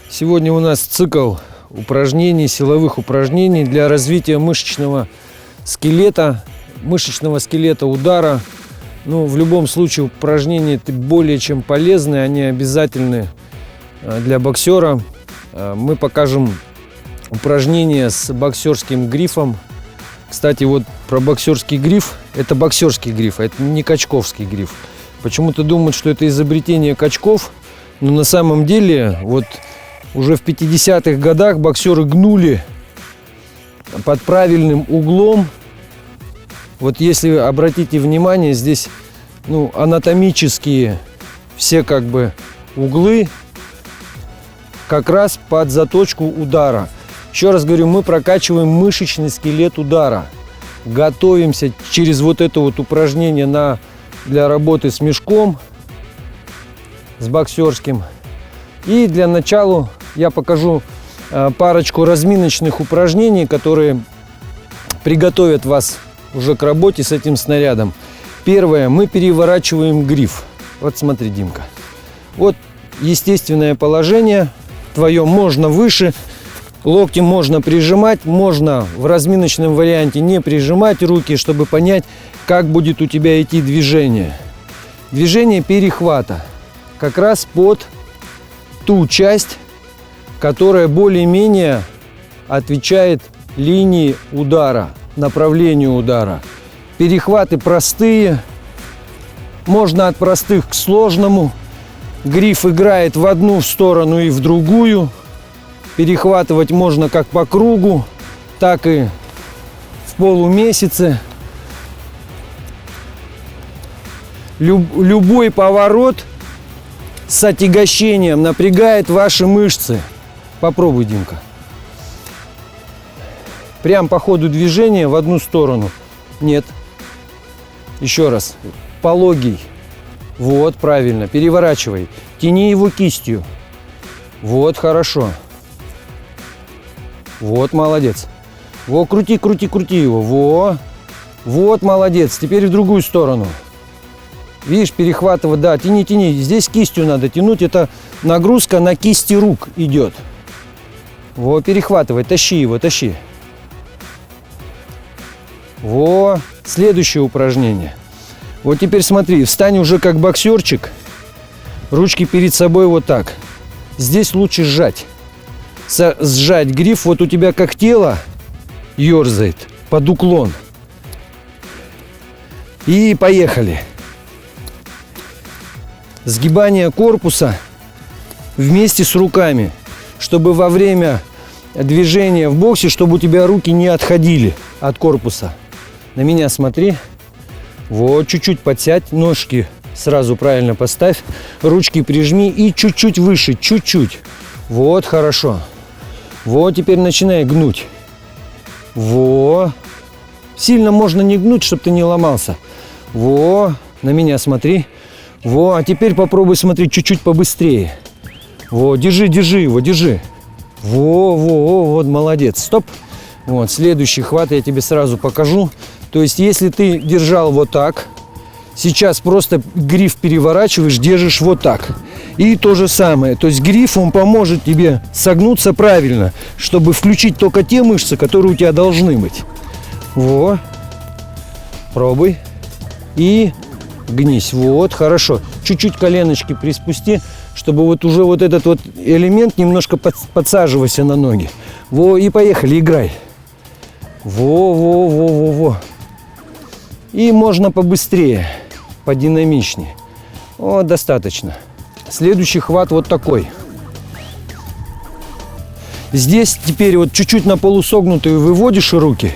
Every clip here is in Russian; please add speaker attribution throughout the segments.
Speaker 1: Сегодня у нас цикл упражнений, силовых упражнений для развития мышечного скелета удара. Ну, в любом случае упражнения более чем полезны, они обязательны для боксера. Мы покажем упражнения с боксерским грифом. Кстати, вот про боксерский гриф, это боксерский гриф, это не качковский гриф. Почему-то думают, что это изобретение качков, но на самом деле вот уже в 50-х годах боксеры гнули под правильным углом. Вот если обратите внимание, здесь анатомические все как бы углы как раз под заточку удара. Еще раз говорю, мы прокачиваем мышечный скелет удара. Готовимся через вот это вот упражнение для работы с мешком, с боксерским. И для начала я покажу парочку разминочных упражнений, которые приготовят вас уже к работе с этим снарядом. Первое, мы переворачиваем гриф. Вот смотри, Димка. Вот естественное положение твое, можно выше, локти можно прижимать, можно в разминочном варианте не прижимать руки, чтобы понять, как будет у тебя идти движение. Движение перехвата как раз под ту часть, которая более-менее отвечает линии удара, направлению удара. Перехваты простые, можно от простых к сложному. Гриф играет в одну сторону и в другую. Перехватывать можно как по кругу, так и в полумесяце. Любой поворот с отягощением напрягает ваши мышцы. Попробуй, Димка. Прям по ходу движения в одну сторону. Нет. Еще раз. Пологий. Вот, правильно. Переворачивай. Тяни его кистью. Вот, хорошо. Вот, молодец. Во, крути, крути, крути его. Во. Вот, молодец. Теперь в другую сторону. Видишь, перехватывать, да, тяни, тяни. Здесь кистью надо тянуть. Это нагрузка на кисти рук идет. Во, перехватывай, тащи его, тащи. Во, следующее упражнение. Вот теперь смотри, встань уже как боксерчик. Ручки перед собой вот так. Здесь лучше сжать. Сжать гриф, вот у тебя как тело ерзает под уклон. И поехали. Сгибание корпуса вместе с руками, чтобы во время движения в боксе, чтобы у тебя руки не отходили от корпуса. На меня смотри. Вот, чуть-чуть подсядь, ножки сразу правильно поставь, ручки прижми и чуть-чуть выше, чуть-чуть. Вот, хорошо. Вот, теперь начинай гнуть. Во. Сильно можно не гнуть, чтобы ты не ломался. Во, на меня смотри. Во, а теперь попробуй смотреть чуть-чуть побыстрее. Во, держи, держи его, держи. Во, во, вот, молодец. Стоп. Вот, следующий хват я тебе сразу покажу. То есть, если ты держал вот так, сейчас просто гриф переворачиваешь, держишь вот так. И то же самое. То есть, гриф, он поможет тебе согнуться правильно, чтобы включить только те мышцы, которые у тебя должны быть. Во. Пробуй. И гнись. Вот, хорошо. Чуть-чуть коленочки приспусти, чтобы вот уже вот этот вот элемент немножко подсаживайся на ноги. Во, и поехали, играй. Во, во, во, во, во. И можно побыстрее, подинамичнее. Вот, достаточно. Следующий хват вот такой. Здесь теперь вот чуть-чуть на полусогнутую выводишь руки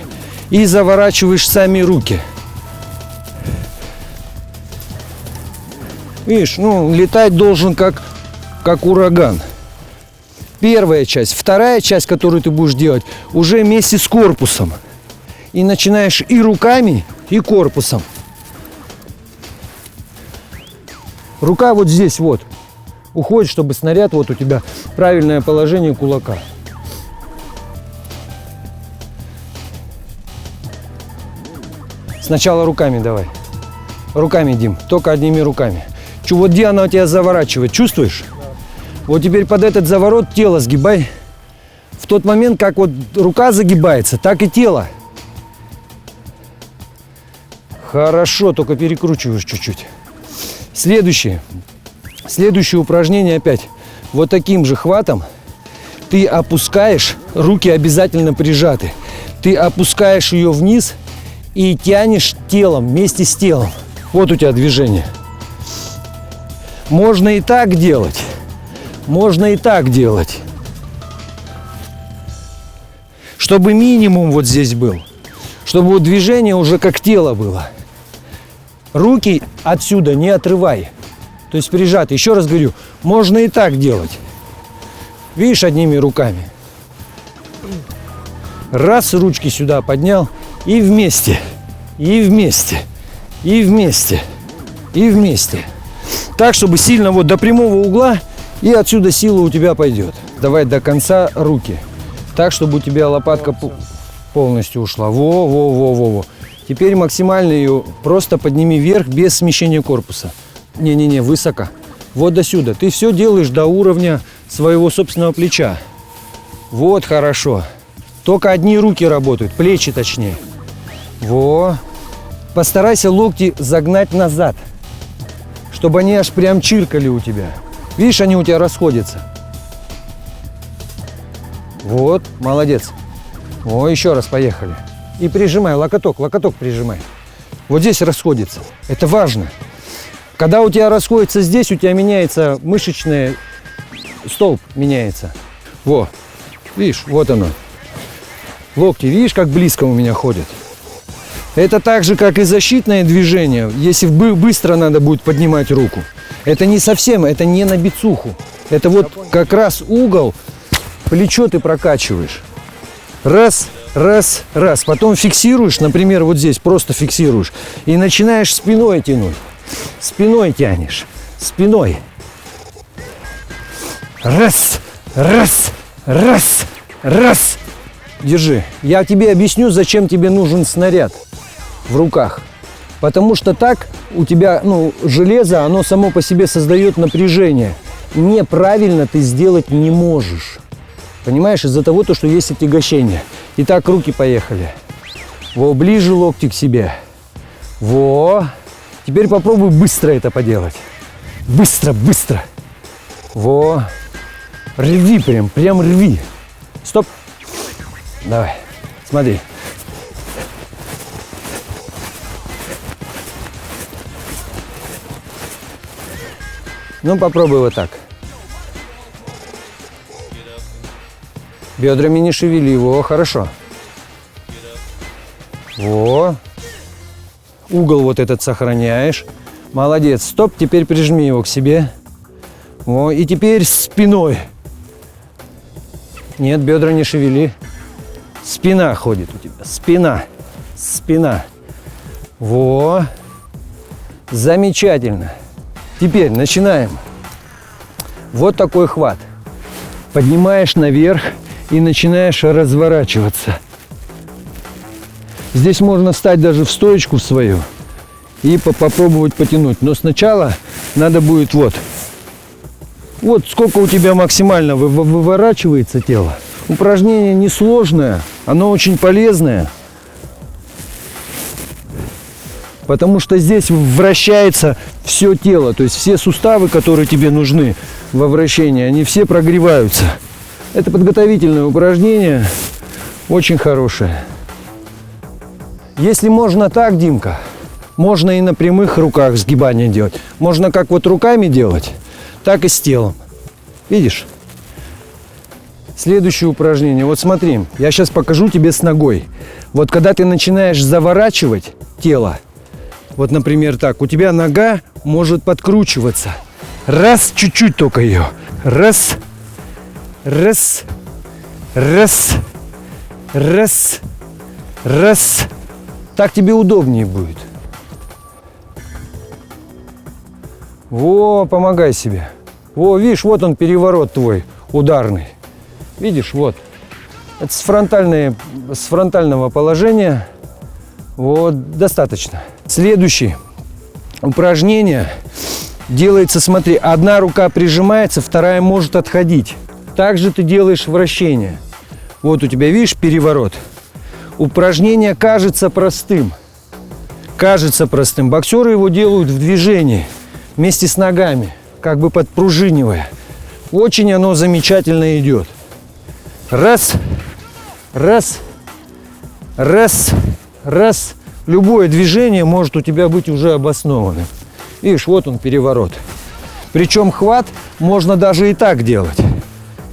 Speaker 1: и заворачиваешь сами руки. Видишь, летать должен как ураган. Первая часть. Вторая часть, которую ты будешь делать, уже вместе с корпусом. И начинаешь и руками, и корпусом. Рука вот здесь вот. уходит, чтобы снаряд вот у тебя правильное положение кулака. Сначала руками давай. Руками, Дим, только одними руками. Вот где она у тебя заворачивает, чувствуешь? Да. Вот теперь под этот заворот тело сгибай. В тот момент, как вот рука загибается, так и тело. Хорошо, только перекручиваешь чуть-чуть. Следующее упражнение опять. Вот таким же хватом ты опускаешь, руки обязательно прижаты. Ты опускаешь ее вниз и тянешь телом, вместе с телом. Вот у тебя движение. Можно и так делать. Можно и так делать. Чтобы минимум вот здесь был. Чтобы вот движение уже как тело было. Руки отсюда не отрывай. То есть прижаты. Еще раз говорю, можно и так делать. Видишь, одними руками. Раз, ручки сюда поднял. И вместе. И вместе. И вместе. И вместе. Так, чтобы сильно вот до прямого угла. И отсюда сила у тебя пойдет. Давай до конца руки. Так, чтобы у тебя лопатка полностью ушла. Во. Теперь максимально ее просто подними вверх без смещения корпуса. Не-не-не, высоко. Вот до сюда. Ты все делаешь до уровня своего собственного плеча. Вот, хорошо. Только одни руки работают, плечи точнее. Во. Постарайся локти загнать назад, чтобы они аж прям чиркали у тебя. Видишь, они у тебя расходятся. Вот, молодец. О, еще раз, поехали. И прижимай, локоток прижимай. Вот здесь расходится. Это важно. Когда у тебя расходится здесь, у тебя меняется мышечный столб, меняется. Во, видишь, вот оно. Локти, видишь, как близко у меня ходят. Это так же, как и защитное движение, если быстро надо будет поднимать руку. Это не совсем, это не на бицуху. Это вот как раз угол, плечо ты прокачиваешь. Раз, раз, раз. Потом фиксируешь, например, вот здесь просто фиксируешь. И начинаешь спиной тянуть. Спиной тянешь. Спиной. Раз, раз, раз, раз. Держи. Я тебе объясню, зачем тебе нужен снаряд в руках. Потому что так у тебя, железо, оно само по себе создает напряжение. Неправильно ты сделать не можешь. Понимаешь, из-за того, что есть отягощение. Итак, руки поехали. Во, ближе локти к себе. Во. Теперь попробуй быстро это поделать. Быстро, быстро. Во. Рви прям рви. Стоп. Давай, смотри. Ну, попробуй вот так. Бедрами не шевели его, хорошо. Во. Угол вот этот сохраняешь. Молодец. Стоп, теперь прижми его к себе. Во. И теперь спиной. Нет, бедра не шевели. Спина ходит у тебя. Спина. Спина. Во. Замечательно. Теперь начинаем. Вот такой хват. Поднимаешь наверх и начинаешь разворачиваться. Здесь можно встать даже в стоечку в свою и попробовать потянуть. Но сначала надо будет вот сколько у тебя максимально выворачивается тело. Упражнение несложное, оно очень полезное. Потому что здесь вращается все тело, то есть все суставы, которые тебе нужны во вращении, они все прогреваются. Это подготовительное упражнение, очень хорошее. Если можно так, Димка, можно и на прямых руках сгибания делать. Можно как вот руками делать, так и с телом. Видишь? Следующее упражнение. Вот смотри, я сейчас покажу тебе с ногой. Вот когда ты начинаешь заворачивать тело, вот, например, так, у тебя нога может подкручиваться. Раз, чуть-чуть только ее. Раз, раз, раз, раз, раз. Так тебе удобнее будет. Во, помогай себе. Во, видишь, вот он переворот твой ударный. Видишь, вот. Это с фронтального положения. Вот, достаточно. Следующее упражнение делается, смотри, одна рука прижимается, вторая может отходить. Также ты делаешь вращение. Вот у тебя, видишь, переворот. Упражнение кажется простым. Кажется простым. Боксеры его делают в движении вместе с ногами, как бы подпружинивая. Очень оно замечательно идет. Раз, раз, раз, раз. Любое движение может у тебя быть уже обоснованным. Видишь, вот он переворот. Причем хват можно даже и так делать.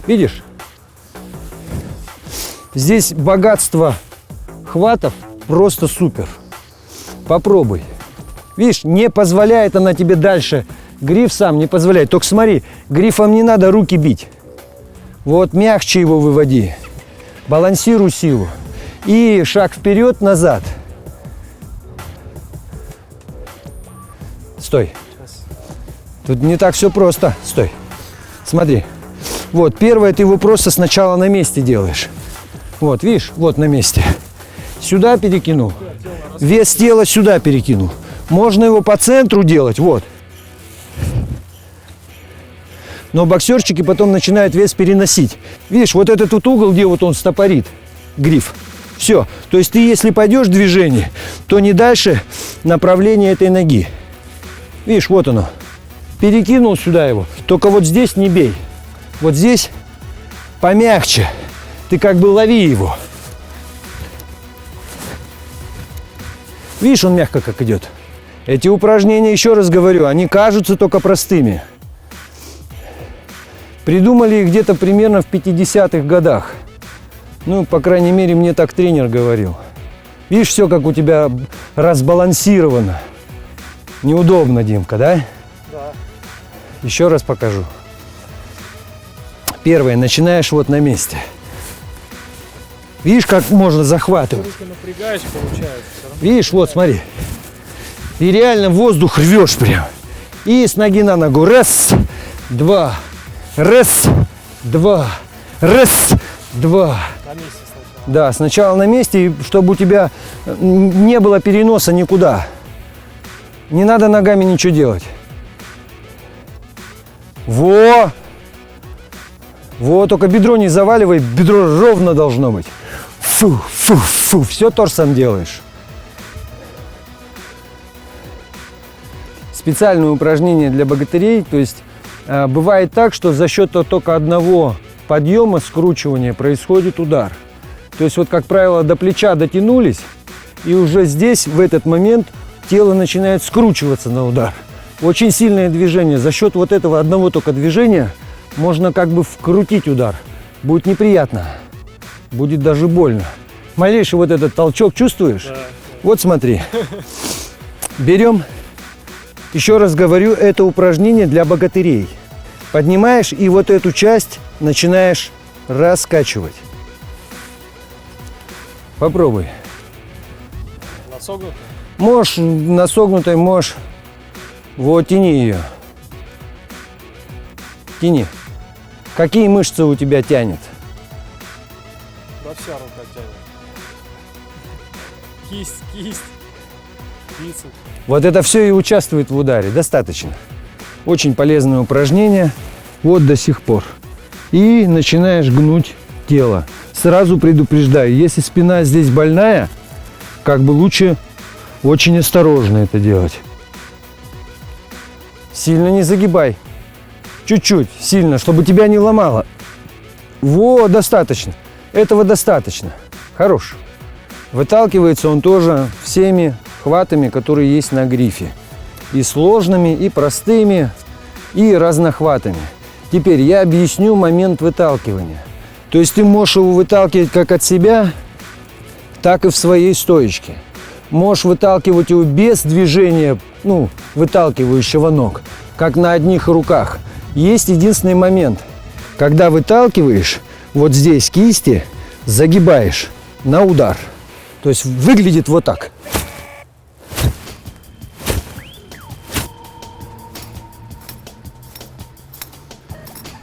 Speaker 1: Видишь? Здесь богатство хватов просто супер. Попробуй. Видишь, не позволяет она тебе дальше. Гриф сам не позволяет. Только смотри, грифом не надо руки бить. Вот мягче его выводи. Балансируй силу. И шаг вперед, назад. Стой. Тут не так все просто. Стой. Смотри. Вот, первое, ты его просто сначала на месте делаешь. Вот, видишь, вот на месте. Сюда перекинул. Вес тела сюда перекинул. Можно его по центру делать, вот. Но боксерчики потом начинают вес переносить. Видишь, вот этот вот угол, где вот он стопорит, гриф. Все. То есть ты, если пойдешь в движение, то не дальше направления этой ноги. Видишь, вот оно. Перекинул сюда его. Только вот здесь не бей. Вот здесь помягче. Ты как бы лови его. Видишь, он мягко как идет. Эти упражнения, еще раз говорю, они кажутся только простыми. Придумали их где-то примерно в 50-х годах. Ну, по крайней мере, мне так тренер говорил. Видишь, все как у тебя разбалансировано. Неудобно, Димка, да?
Speaker 2: Да.
Speaker 1: Еще раз покажу. Первое, начинаешь вот на месте. Видишь, как можно захватывать?
Speaker 2: Руки напрягаешь, получается.
Speaker 1: Видишь, вот смотри. И реально воздух рвешь прям. И с ноги на ногу. Раз, два. Раз, два. Раз, два.
Speaker 2: На месте сначала.
Speaker 1: Да, сначала на месте, чтобы у тебя не было переноса никуда. Не надо ногами ничего делать. Во! Вот, только бедро не заваливай, бедро ровно должно быть. Фу, фу, фу, все торсом делаешь. Специальное упражнение для богатырей, то есть бывает так, что за счет только одного подъема, скручивания происходит удар. То есть вот, как правило, до плеча дотянулись, и уже здесь, в этот момент, тело начинает скручиваться на удар. Очень сильное движение. За счет вот этого одного только движения можно как бы вкрутить удар. Будет неприятно. Будет даже больно. Малейший вот этот толчок чувствуешь?
Speaker 2: Да.
Speaker 1: Вот смотри. Берем. Еще раз говорю, это упражнение для богатырей. Поднимаешь и вот эту часть начинаешь раскачивать. Попробуй.
Speaker 2: На согнутый?
Speaker 1: Можешь на согнутой, можешь. Вот, тяни ее. Тяни. Какие мышцы у тебя тянет?
Speaker 2: Да вся рука тянет. Кисть, бицепс.
Speaker 1: Вот это все и участвует в ударе. Достаточно. Очень полезное упражнение. Вот до сих пор. И начинаешь гнуть тело. Сразу предупреждаю, если спина здесь больная, как бы лучше очень осторожно это делать. Сильно не загибай. Чуть-чуть, сильно, чтобы тебя не ломало. Вот, достаточно. Этого достаточно. Хорош. Выталкивается он тоже всеми хватами, которые есть на грифе. И сложными, и простыми, и разнохватами. Теперь я объясню момент выталкивания. То есть ты можешь его выталкивать как от себя, так и в своей стоечке. Можешь выталкивать его без движения, выталкивающего ног, как на одних руках. Есть единственный момент, когда выталкиваешь, вот здесь кисти загибаешь на удар. То есть выглядит вот так.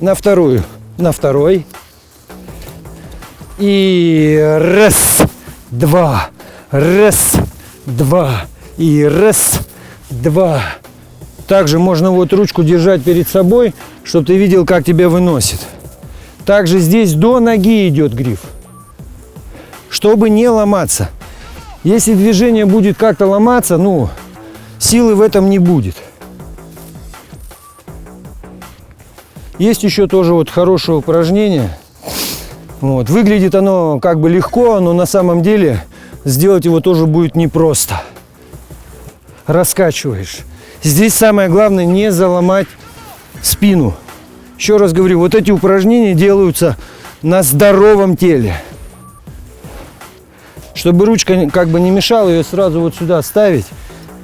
Speaker 1: На вторую. На второй. И раз, два. Раз, два. И раз, два. Также можно вот ручку держать перед собой, чтобы ты видел, как тебя выносит. Также здесь до ноги идет гриф, чтобы не ломаться. Если движение будет как-то ломаться, ну, силы в этом не будет. Есть еще тоже вот хорошее упражнение. Вот. Выглядит оно как бы легко, но на самом деле сделать его тоже будет непросто. Раскачиваешь. Здесь самое главное не заломать спину. Еще раз говорю, вот эти упражнения делаются на здоровом теле. Чтобы ручка как бы не мешала, ее сразу вот сюда ставить.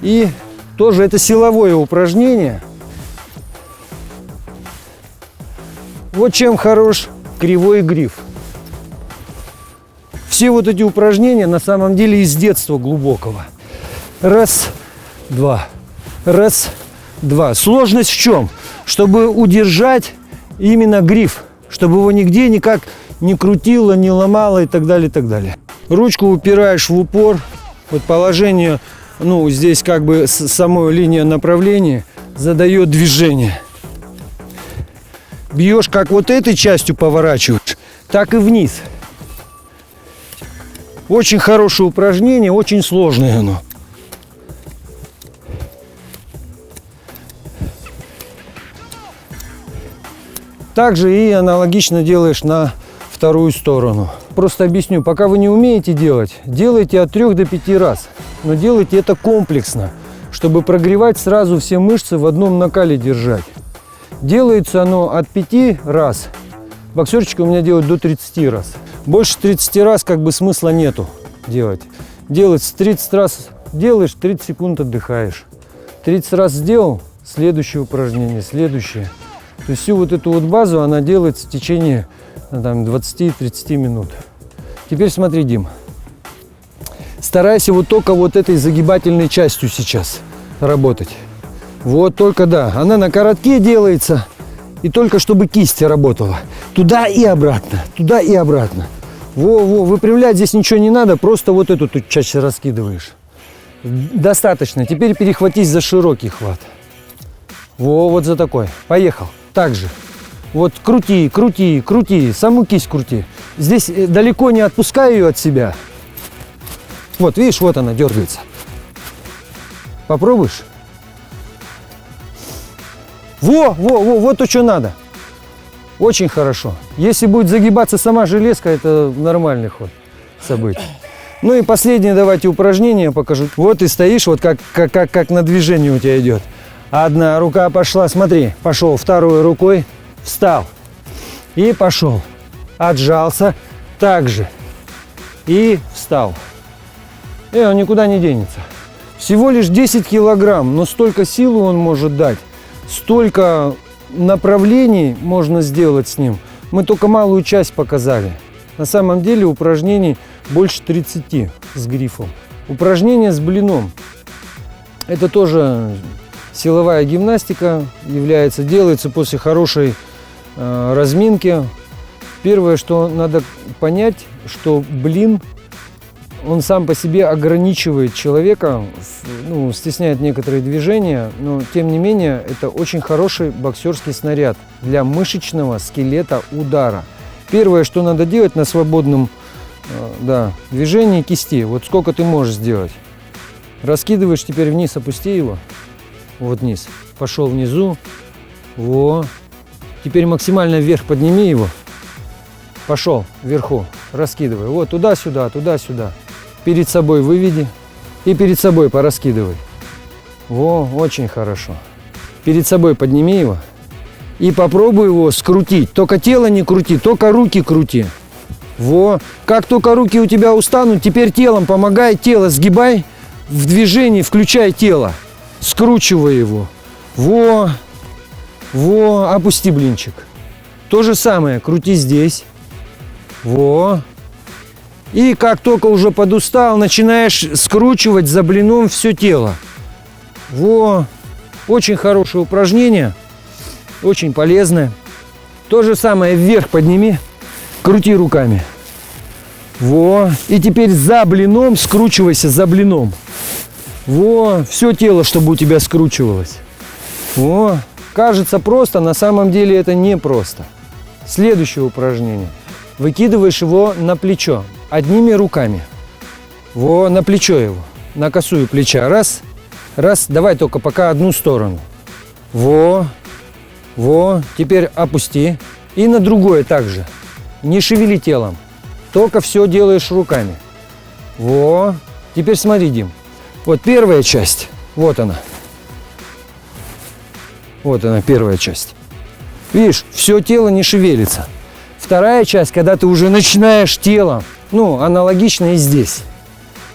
Speaker 1: И тоже это силовое упражнение. Вот чем хорош кривой гриф. Все вот эти упражнения на самом деле из детства глубокого. Раз, два. Раз, два. Сложность в чем? Чтобы удержать именно гриф. Чтобы его нигде никак не крутило, не ломало и так далее, и так далее. Ручку упираешь в упор. Вот положение, ну, здесь как бы самой линия направления задает движение. Бьешь как вот этой частью поворачиваешь, так и вниз. Очень хорошее упражнение, очень сложное оно. Также и аналогично делаешь на вторую сторону. Просто объясню, пока вы не умеете делать, делайте от 3 до 5 раз. Но делайте это комплексно, чтобы прогревать сразу все мышцы в одном накале держать. Делается оно от 5 раз. Боксерчики у меня делают до 30 раз. Больше 30 раз как бы смысла нету делать. Делать с 30 раз делаешь, 30 секунд отдыхаешь. 30 раз сделал, следующее упражнение, следующее. То есть всю вот эту вот базу она делается в течение 20-30 минут. Теперь смотри, Дим. Старайся вот только вот этой загибательной частью сейчас работать. Вот только да. Она на коротке делается. И только чтобы кисть работала. Туда и обратно. Туда и обратно. Во-во. Выпрямлять здесь ничего не надо. Просто вот эту тут часть раскидываешь. Достаточно. Теперь перехватись за широкий хват. Во, вот за такой. Поехал. Так же. Вот крути, крути, крути. Саму кисть крути. Здесь далеко не отпускай ее от себя. Вот, видишь, вот она дергается. Попробуешь? Вот то, что надо. Очень хорошо. Если будет загибаться сама железка, это нормальный ход событий. Ну и последнее давайте упражнение покажу. Вот ты стоишь, вот как на движении у тебя идет. Одна рука пошла, смотри, пошел второй рукой, встал и пошел. Отжался, так же и встал. И он никуда не денется. Всего лишь 10 килограмм, но столько силы он может дать. Столько направлений можно сделать с ним. Мы только малую часть показали. На самом деле упражнений больше 30 с грифом. Упражнения с блином. Это тоже силовая гимнастика является. Делается после хорошей разминки. Первое, что надо понять, что блин, он сам по себе ограничивает человека, ну, стесняет некоторые движения, но тем не менее это очень хороший боксерский снаряд для мышечного скелета удара. Первое, что надо делать на свободном движении кисти, вот сколько ты можешь сделать. Раскидываешь теперь вниз, опусти его, вот вниз, пошел внизу, во. Теперь максимально вверх подними его, пошел вверху, раскидывай, вот туда-сюда, туда-сюда. Перед собой выведи и перед собой пораскидывай. Во, очень хорошо. Перед собой подними его и попробуй его скрутить. Только тело не крути, только руки крути. Во, как только руки у тебя устанут, теперь телом помогай, тело сгибай в движении, включай тело, скручивай его. Во, во, опусти блинчик. То же самое, крути здесь. Во. И как только уже подустал, начинаешь скручивать за блином все тело. Во! Очень хорошее упражнение, очень полезное. То же самое вверх подними, крути руками. Во. И теперь за блином скручивайся, за блином. Во. Все тело, чтобы у тебя скручивалось. Во. Кажется просто, на самом деле это не просто. Следующее упражнение. Выкидываешь его на плечо одними руками. Во, на плечо его, на косую плеча. Раз, раз, давай только пока одну сторону. Во, во, теперь опусти. И на другое также. Не шевели телом, только все делаешь руками. Во, теперь смотри, Дим. Вот первая часть, вот она. Вот она, первая часть. Видишь, все тело не шевелится. Вторая часть, когда ты уже начинаешь телом, ну, аналогично и здесь.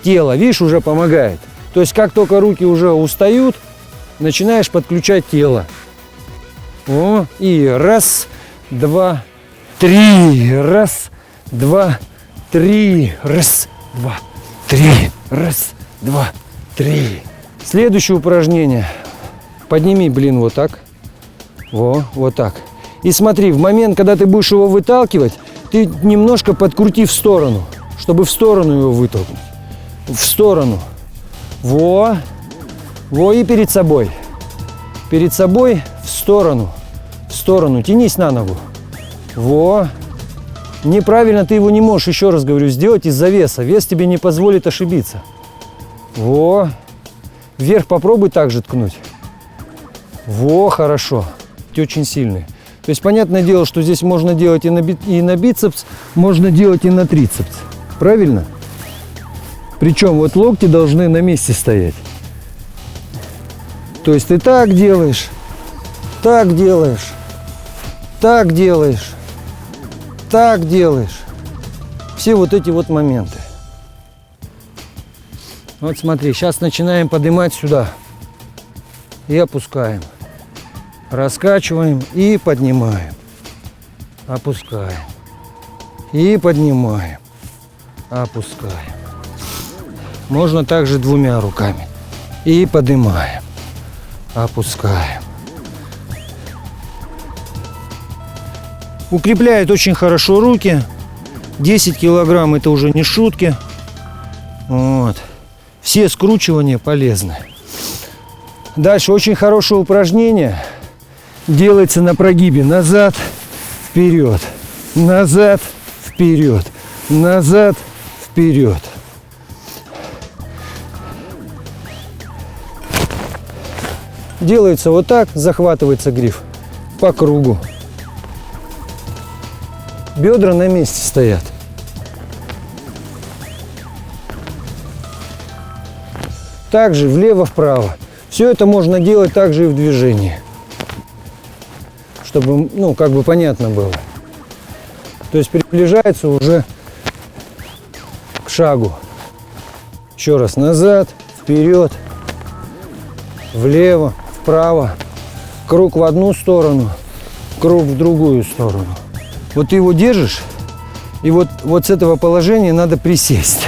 Speaker 1: Тело, видишь, уже помогает. То есть, как только руки уже устают, начинаешь подключать тело. О, и раз, два, три. Раз, два, три. Раз, два, три. Раз, два, три. Следующее упражнение. Подними, блин, вот так. Во, вот так. И смотри, в момент, когда ты будешь его выталкивать, ты немножко подкрути в сторону, чтобы в сторону его вытолкнуть. В сторону. Во. Во, и перед собой. Перед собой в сторону. В сторону. Тянись на ногу. Во. Неправильно ты его не можешь, еще раз говорю, сделать из-за веса. Вес тебе не позволит ошибиться. Во. Вверх попробуй также ткнуть. Во, хорошо. Ты очень сильный. То есть, понятное дело, что здесь можно делать и на бицепс, можно делать и на трицепс. Правильно? Причем вот локти должны на месте стоять. То есть ты так делаешь, так делаешь, так делаешь, так делаешь. Все вот эти вот моменты. Вот смотри, сейчас начинаем поднимать сюда. И опускаем. Раскачиваем и поднимаем. Опускаем. И поднимаем. Опускаем. Можно также двумя руками. И поднимаем. Опускаем. Укрепляет очень хорошо руки. 10 килограмм это уже не шутки. Вот. Все скручивания полезны. Дальше очень хорошее упражнение. Делается на прогибе. Назад, вперед. Назад, вперед. Назад, вперед. Делается вот так, захватывается гриф по кругу. Бедра на месте стоят. Также влево-вправо. Все это можно делать также и в движении. Чтобы, ну, как бы понятно было. То есть приближается уже к шагу. Еще раз назад, вперед, влево, вправо. Круг в одну сторону, круг в другую сторону. Вот ты его держишь, и вот с этого положения надо присесть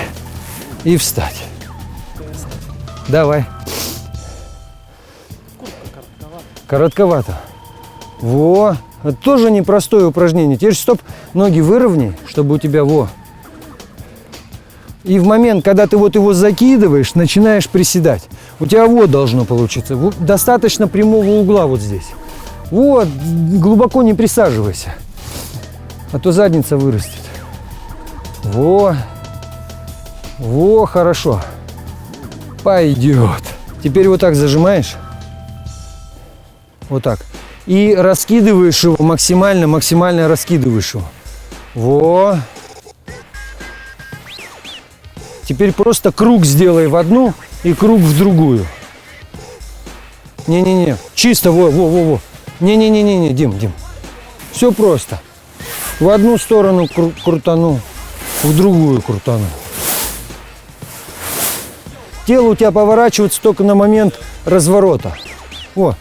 Speaker 1: и встать. Давай. Коротковато. Во. Это тоже непростое упражнение. Теперь стоп, ноги выровняй, чтобы у тебя во. И в момент, когда ты вот его закидываешь, начинаешь приседать. У тебя вот должно получиться. Достаточно прямого угла вот здесь. Вот, глубоко не присаживайся. А то задница вырастет. Во. Во, хорошо. Пойдет. Теперь вот так зажимаешь. Вот так. И раскидываешь его максимально раскидываешь его. Во. Теперь просто круг сделай в одну и круг в другую. Не-не-не. Чисто во. Не-не-не-не, Дим. Все просто. В одну сторону крутану, в другую крутану. Тело у тебя поворачивается только на момент разворота. О,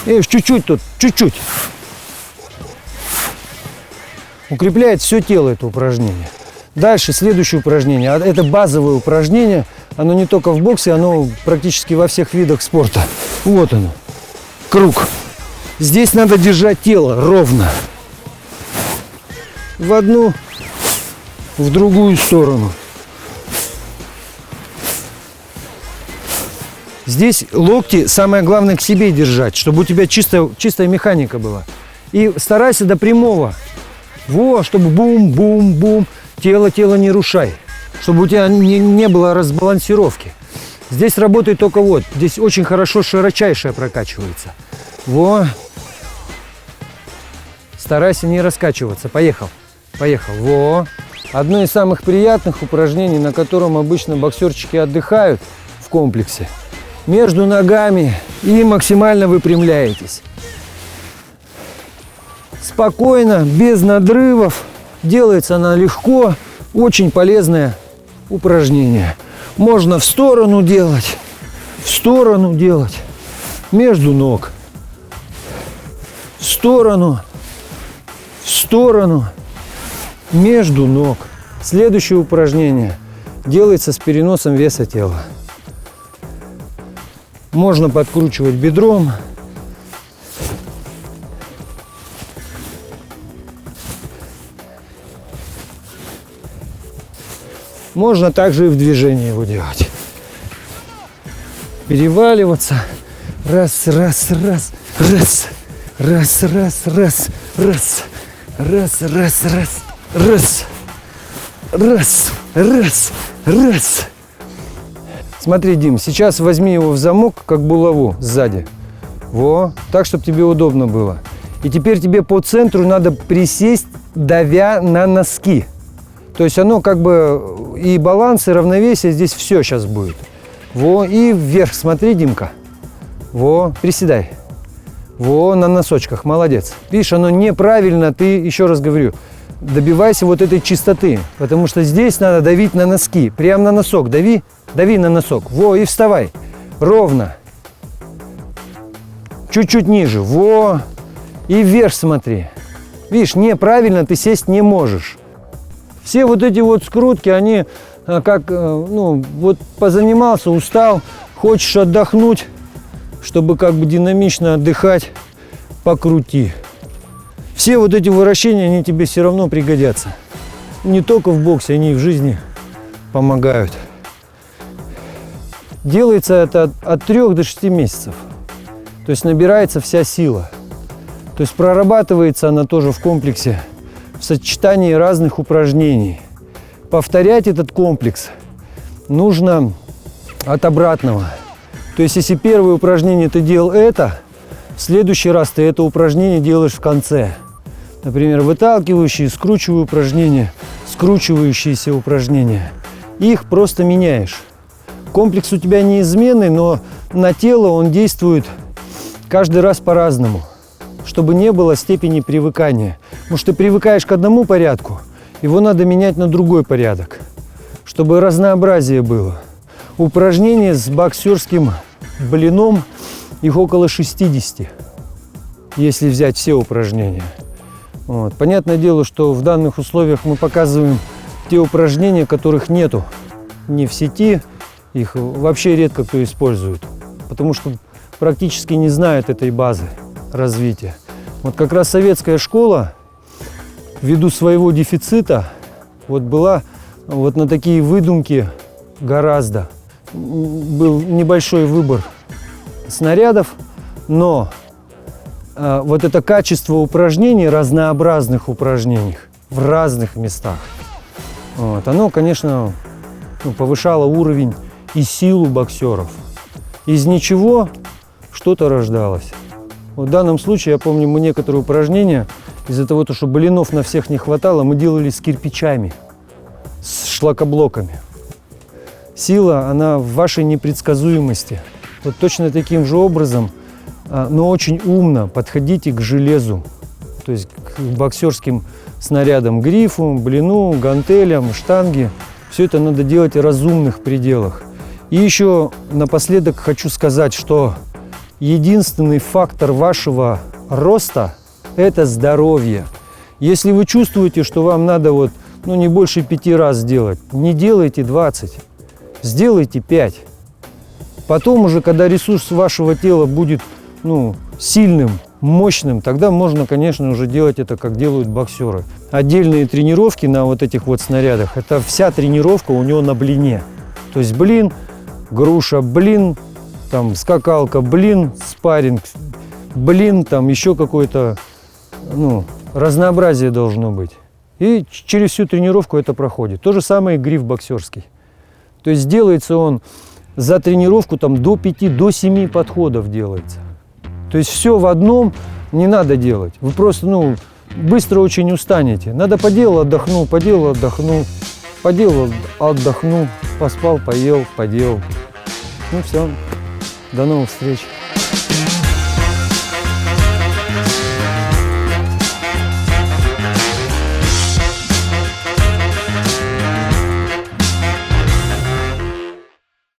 Speaker 1: чуть-чуть тут, чуть-чуть. Укрепляет все тело это упражнение. Дальше следующее упражнение. Это базовое упражнение. Оно не только в боксе, оно практически во всех видах спорта. Вот оно. Круг. Здесь надо держать тело ровно. в одну, в другую сторону. Здесь локти самое главное к себе держать, чтобы у тебя чистая механика была. И старайся до прямого. Во, чтобы бум-бум-бум. Тело не рушай. Чтобы у тебя не было разбалансировки. Здесь работает только вот. Здесь очень хорошо широчайшая прокачивается. Во. Старайся не раскачиваться. Поехал. Поехал. Во. Одно из самых приятных упражнений, на котором обычно боксерчики отдыхают в комплексе. Между ногами и максимально выпрямляетесь. Спокойно, без надрывов. Делается она легко. Очень полезное упражнение. Можно в сторону делать, между ног. В сторону, между ног. Следующее упражнение делается с переносом веса тела. Можно подкручивать бедром. Можно также и в движении его делать. Переваливаться. Раз, раз, раз, раз. Раз, раз, раз, раз. Раз, раз, раз, раз. Раз, раз, раз. Смотри, Дим, сейчас возьми его в замок, как булаву сзади. Во, так, чтобы тебе удобно было. И теперь тебе по центру надо присесть, давя на носки. То есть оно как бы и баланс, и равновесие здесь все сейчас будет. Во, и вверх смотри, Димка. Во, приседай. Во, на носочках, молодец. Видишь, оно неправильно, ты, еще раз говорю, добивайся вот этой чистоты. Потому что здесь надо давить на носки. Прямо на носок дави, дави на носок. Во, и вставай. Ровно. Чуть-чуть ниже. Во, и вверх смотри. Видишь, неправильно ты сесть не можешь. Все вот эти вот скрутки, они как, ну, вот позанимался, устал, хочешь отдохнуть, чтобы как бы динамично отдыхать, покрути. Все вот эти вращения, они тебе все равно пригодятся. Не только в боксе, они и в жизни помогают. Делается это от 3 до 6 месяцев. То есть набирается вся сила. То есть прорабатывается она тоже в комплексе, в сочетании разных упражнений. Повторять этот комплекс нужно от обратного. То есть если первое упражнение ты делал это, в следующий раз ты это упражнение делаешь в конце. Например, выталкивающие, скручивающиеся упражнения. Их просто меняешь. Комплекс у тебя неизменный, но на тело он действует каждый раз по-разному, чтобы не было степени привыкания. Потому что ты привыкаешь к одному порядку, его надо менять на другой порядок, чтобы разнообразие было. Упражнения с боксерским блином, их около 60, если взять все упражнения. Вот. Понятное дело, что в данных условиях мы показываем те упражнения, которых нету ни в сети, их вообще редко кто использует, потому что практически не знают этой базы развития. Вот как раз советская школа, ввиду своего дефицита, вот была вот на такие выдумки гораздо. Был небольшой выбор снарядов, но вот это качество упражнений, разнообразных упражнений в разных местах, вот, оно, конечно, повышало уровень и силу боксеров. Из ничего что-то рождалось. Вот в данном случае, я помню, мы некоторые упражнения, из-за того, что блинов на всех не хватало, мы делали с кирпичами, с шлакоблоками. Сила, она в вашей непредсказуемости. Вот точно таким же образом, но очень умно подходите к железу, то есть к боксерским снарядам, грифу, блину, гантелям, штанге. Все это надо делать в разумных пределах. И еще напоследок хочу сказать, что единственный фактор вашего роста – это здоровье. Если вы чувствуете, что вам надо вот, не больше 5 раз сделать, не делайте 20, сделайте 5. Потом уже, когда ресурс вашего тела будет сильным, мощным, тогда можно, конечно, уже делать это, как делают боксеры. Отдельные тренировки на вот этих вот снарядах, это вся тренировка у него на блине. То есть блин, груша, блин, там скакалка, блин, спарринг, блин, там еще какое-то, ну, разнообразие должно быть. И через всю тренировку это проходит. То же самое и гриф боксерский. То есть делается он за тренировку там до 5, до 7 подходов делается. То есть все в одном не надо делать. Вы просто, ну, быстро очень устанете. Надо поделал, отдохнул, поделал, отдохнул, поделал, отдохнул, поспал, поел, поделал. Ну все, до новых встреч.